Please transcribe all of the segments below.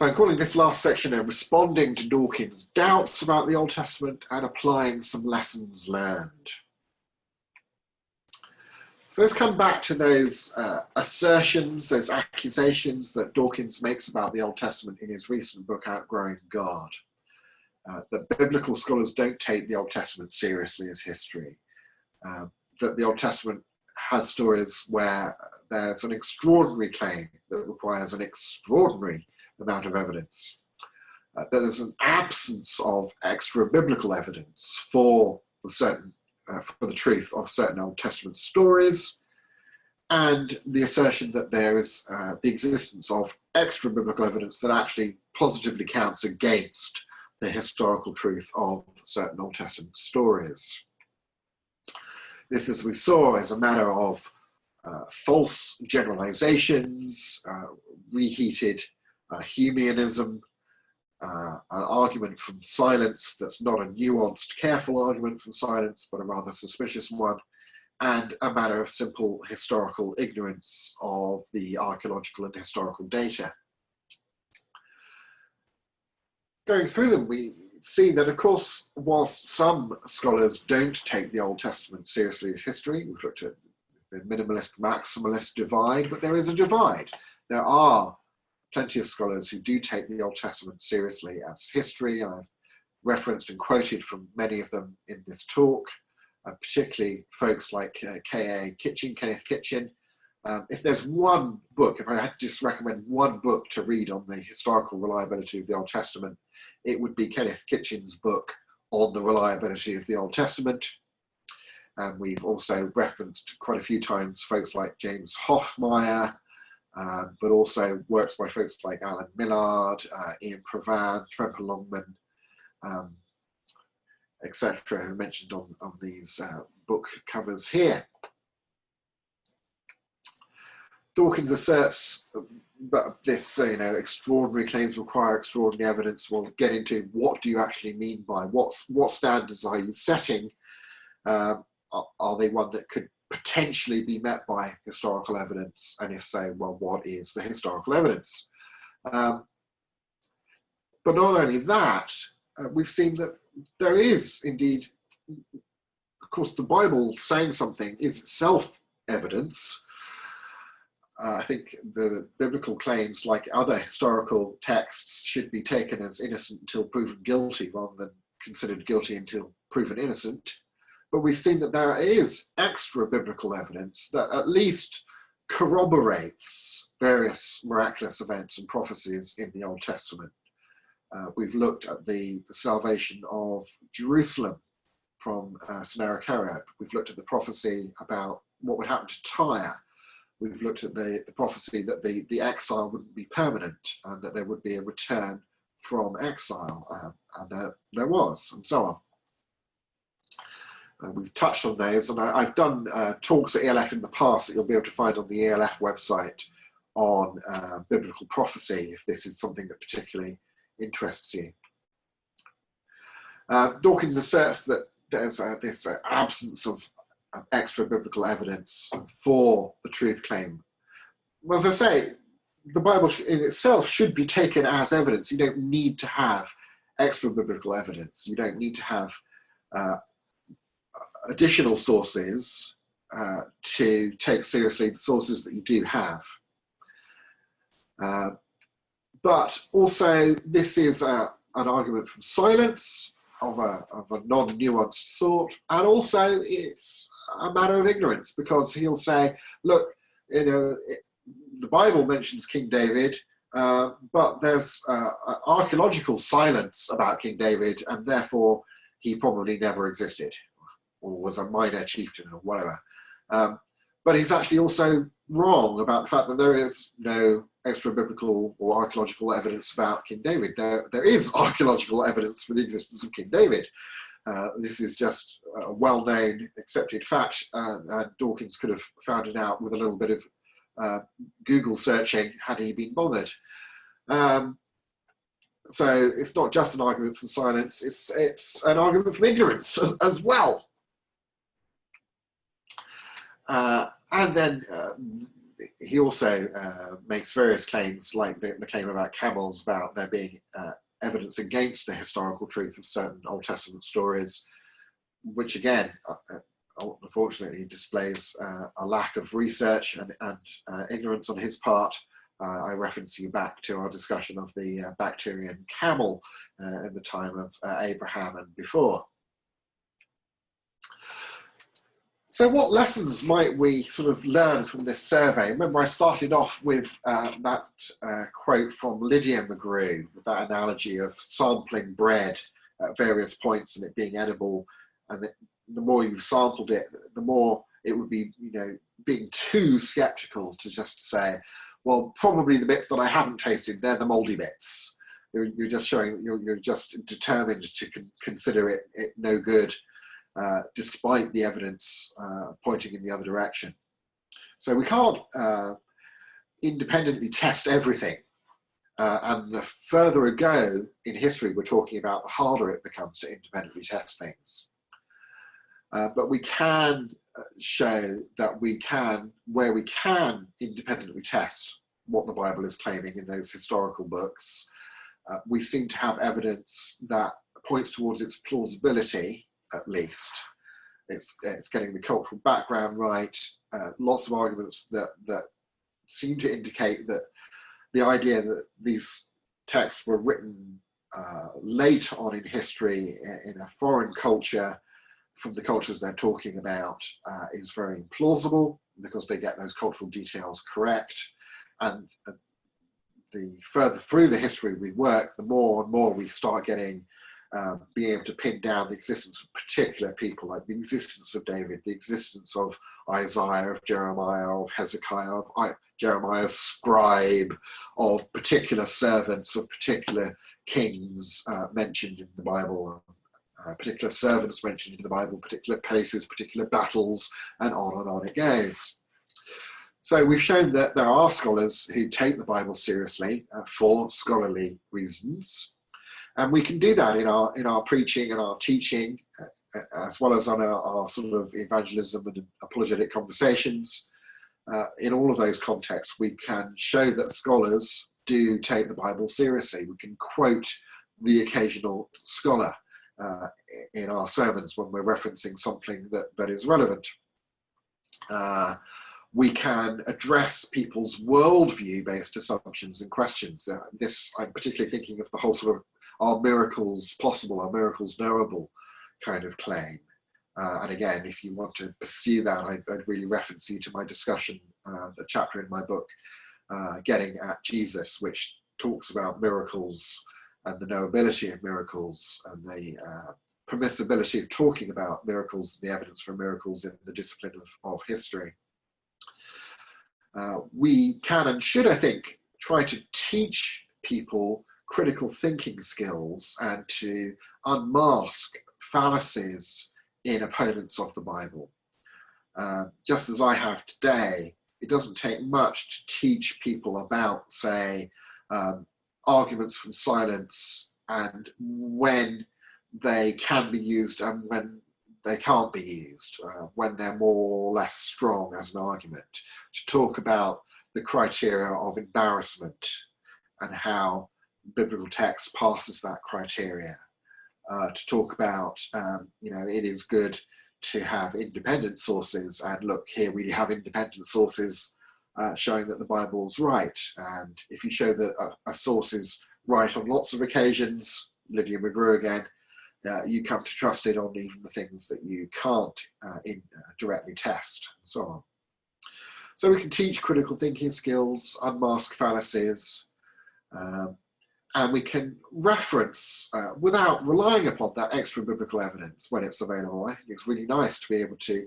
I'm calling this last section responding to Dawkins' doubts about the Old Testament and applying some lessons learned. So let's come back to those assertions, those accusations that Dawkins makes about the Old Testament in his recent book, Outgrowing God. That biblical scholars don't take the Old Testament seriously as history. That the Old Testament has stories where there's an extraordinary claim that requires an extraordinary amount of evidence. That there's an absence of extra biblical evidence for the truth of certain Old Testament stories, and the assertion that there is the existence of extra biblical evidence that actually positively counts against the historical truth of certain Old Testament stories. This, as we saw, is a matter of false generalizations, reheated Humeanism, an argument from silence that's not a nuanced, careful argument from silence, but a rather suspicious one, and a matter of simple historical ignorance of the archaeological and historical data. Going through them, we see that, of course, whilst some scholars don't take the Old Testament seriously as history, we've looked at the minimalist-maximalist divide, but there is a divide. There are plenty of scholars who do take the Old Testament seriously as history, and I've referenced and quoted from many of them in this talk, particularly folks like Kenneth Kitchen. If there's one book, if I had to just recommend one book to read on the historical reliability of the Old Testament, it would be Kenneth Kitchen's book on the reliability of the Old Testament. And we've also referenced quite a few times folks like James Hoffmeyer, but also works by folks like Alan Millard, Ian Provan, Tremper Longman, etc., who are mentioned on these book covers here. Dawkins asserts that this, extraordinary claims require extraordinary evidence. We'll get into what do you actually mean by what standards are you setting? Are they one that could potentially be met by historical evidence? And if so, well, what is the historical evidence? But not only that, we've seen that there is indeed, of course, the Bible saying something is itself evidence. I think the biblical claims, like other historical texts, should be taken as innocent until proven guilty rather than considered guilty until proven innocent. But we've seen that there is extra biblical evidence that at least corroborates various miraculous events and prophecies in the Old Testament. We've looked at the salvation of Jerusalem from Sennacherib. We've looked at the prophecy about what would happen to Tyre. We've looked at the prophecy that the exile wouldn't be permanent and that there would be a return from exile, and there was, and so on. We've touched on those, and I've done talks at ELF in the past that you'll be able to find on the ELF website on biblical prophecy, if this is something that particularly interests you. Dawkins asserts that there's this absence of extra biblical evidence for the truth claim. Well, as I say, the Bible in itself should be taken as evidence. You don't need to have extra biblical evidence. You don't need to have additional sources to take seriously the sources that you do have. But also, this is an argument from silence of a non-nuanced sort, and also it's a matter of ignorance, because he'll say, look, the Bible mentions King David, but there's archaeological silence about King David, and therefore he probably never existed, or was a minor chieftain, or whatever. But he's actually also wrong about the fact that there is no extra biblical or archaeological evidence about King David. There is archaeological evidence for the existence of King David. This is just a well-known, accepted fact, and Dawkins could have found it out with a little bit of Google searching had he been bothered. So it's not just an argument from silence, it's an argument from ignorance as well. And then he also makes various claims, like the claim about camels, about there being evidence against the historical truth of certain Old Testament stories, which again, unfortunately, displays a lack of research and ignorance on his part. I reference you back to our discussion of the Bactrian camel in the time of Abraham and before. So what lessons might we sort of learn from this survey? Remember, I started off with that quote from Lydia McGrew, with that analogy of sampling bread at various points and it being edible. And the more you've sampled it, the more it would be, being too skeptical to just say, well, probably the bits that I haven't tasted, they're the moldy bits. You're just showing, you're just determined to consider it no good, despite the evidence pointing in the other direction. So we can't independently test everything. And the further ago in history we're talking about, the harder it becomes to independently test things. But we can show that we can, where we can independently test what the Bible is claiming in those historical books, we seem to have evidence that points towards its plausibility, at least. It's getting the cultural background right, lots of arguments that seem to indicate that the idea that these texts were written late on in history in a foreign culture, from the cultures they're talking about, is very implausible, because they get those cultural details correct. And the further through the history we work, the more and more we start getting, being able to pin down the existence of particular people, like the existence of David, the existence of Isaiah, of Jeremiah, of Hezekiah, of Jeremiah's scribe, of particular servants, of particular kings mentioned in the Bible, particular servants mentioned in the Bible, particular places, particular battles, and on it goes. So we've shown that there are scholars who take the Bible seriously for scholarly reasons, and we can do that in our preaching and our teaching, as well as on our sort of evangelism and apologetic conversations. In all of those contexts, we can show that scholars do take the Bible seriously. We can quote the occasional scholar in our sermons when we're referencing something that is relevant. We can address people's worldview-based assumptions and questions. I'm particularly thinking of the whole sort of, are miracles possible, are miracles knowable kind of claim. And again, if you want to pursue that, I'd really reference you to my discussion, the chapter in my book, Getting at Jesus, which talks about miracles and the knowability of miracles and the permissibility of talking about miracles and the evidence for miracles in the discipline of history. We can and should, I think, try to teach people critical thinking skills and to unmask fallacies in opponents of the Bible. Just as I have today, it doesn't take much to teach people about, say, arguments from silence and when they can be used and when they can't be used, when they're more or less strong as an argument, to talk about the criteria of embarrassment and how biblical text passes that criteria, to talk about, it is good to have independent sources, and look, here we have independent sources showing that the Bible's right. And if you show that a source is right on lots of occasions, Lydia McGrew again, you come to trust it on even the things that you can't directly test, and so on. So we can teach critical thinking skills, unmask fallacies, and we can reference, without relying upon that extra biblical evidence when it's available. I think it's really nice to be able to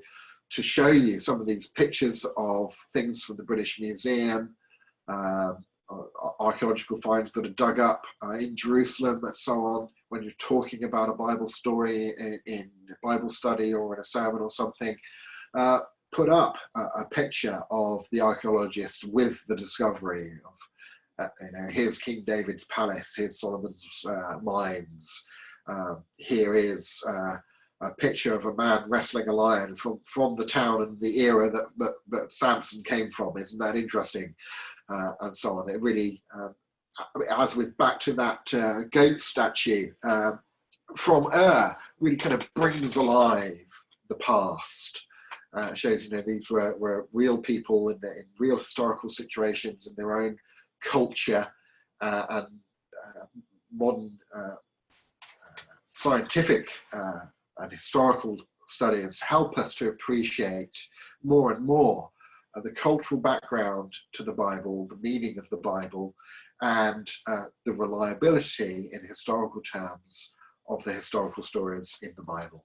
show you some of these pictures of things from the British Museum, archaeological finds that are dug up in Jerusalem and so on, when you're talking about a Bible story in Bible study or in a sermon or something. Put up a picture of the archaeologist with the discovery of, here's King David's palace, here's Solomon's mines, here is a picture of a man wrestling a lion from the town and the era that Samson came from. Isn't that interesting? And so on. It really, as with back to that goat statue from really kind of brings alive the past. Shows, these were real people in real historical situations in their own culture, and modern scientific and historical studies help us to appreciate more and more the cultural background to the Bible, the meaning of the Bible, and the reliability in historical terms of the historical stories in the Bible.